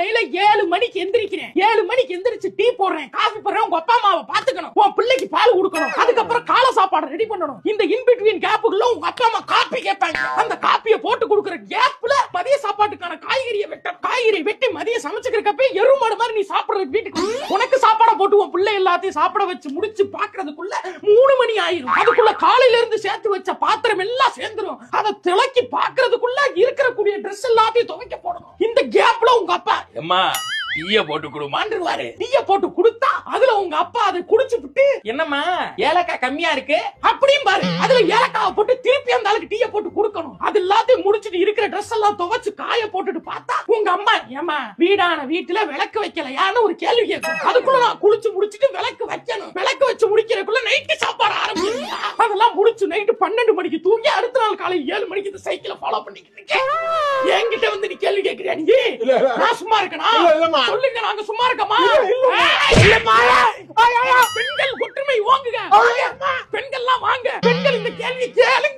காலையில 7 மணிக்கு எந்திரிக்கிறேன். 7 மணிக்கு எந்திரிச்சு டீ போடுறேன், காபி போடுறேன். உங்க அப்பா அம்மாவை பாத்துக்கணும், உன் பிள்ளைக்கு பால் கொடுக்கணும், அதுக்கப்புறம் காலை சாப்பாடு ரெடி பண்ணணும். இந்த இன் பிட்வீன் கேப்புக்குள்ள உங்க அப்பா அம்மா காப்பி கேட்பாங்க. அந்த காப்பியை போட்டு கொடுக்குற கேப்ல மதிய சாப்பாட்டுக்கான காய்கறியை வெட்டி மதிய சமைச்சுக்கிறப்ப எருமாடு மாதிரி நீ சாப்பிடுற வீட்டுக்கு உனக்கு சாப்பாடை போட்டு உன் பிள்ளை எல்லாத்தையும் சாப்பிட வச்சு முடிச்சு பாக்குறதுக்குள்ள 3 மணி ஆயிரும். அதுக்குள்ள காலையில இருந்து சேர்த்து வச்ச பாத்திரம் எல்லாம் சேர்ந்துரும். அதை திளக்கி பாக்குறதுக்குள்ள இருக்கிற கூடிய ட்ரெஸ் எல்லாத்தையும் துவைக்க போடணும். இந்த கேப்ல உங்க அப்பா எம்மா டீய போட்டு குடுமான்றுவாரு. டீய போட்டு கொடுத்தா அதுல உங்க அப்பா அதை குடிச்சு விட்டு என்னம்மா ஏலக்காய் கம்மியா இருக்கு அப்படியும் பாரு, அதுல ஏலக்காவை போட்டு திருப்பி அந்த ஆளுக்கு டீய போட்டு கொடுக்கணும். அது எல்லாத்தையும் முடிச்சிட்டு இருக்கிற ட்ரெஸ் எல்லாம் துவைச்சு காய போட்டுட்டு பார்த்தா உங்க அம்மா ஏமா வீடான வீட்டுல விளக்கு வைக்கலையான்னு ஒரு கேள்வி கேட்கும். அதுக்குள்ள நான் குளிச்சு முடிச்சிட்டு விளக்கு வைக்கணும். விளக்கு வச்சு முடிக்கிறதுக்குள்ள நைட்டு சாப்பாடு ஆரம்பிச்சிருக்கா. அதெல்லாம் முடிச்சு நைட்டு 12 மணிக்கு தூங்கி அடுத்த நாள் காலை 7 மணிக்கு இந்த சைக்கிளை ஃபாலோ பண்ணிக்கிட்டு இருக்கேன். என்கிட்ட வந்து நீ கேள்வி கேட்கிறியா? நீ நான் சும்மா இருக்கனா? சொல்லுங்க, நாங்க சும்மா இருக்கமா? பெண்கள் ஒற்றுமை ஓங்குங்க. பெண்கள்லாம் வாங்க. பெண்கள் இந்த கேள்வி கேளுங்க.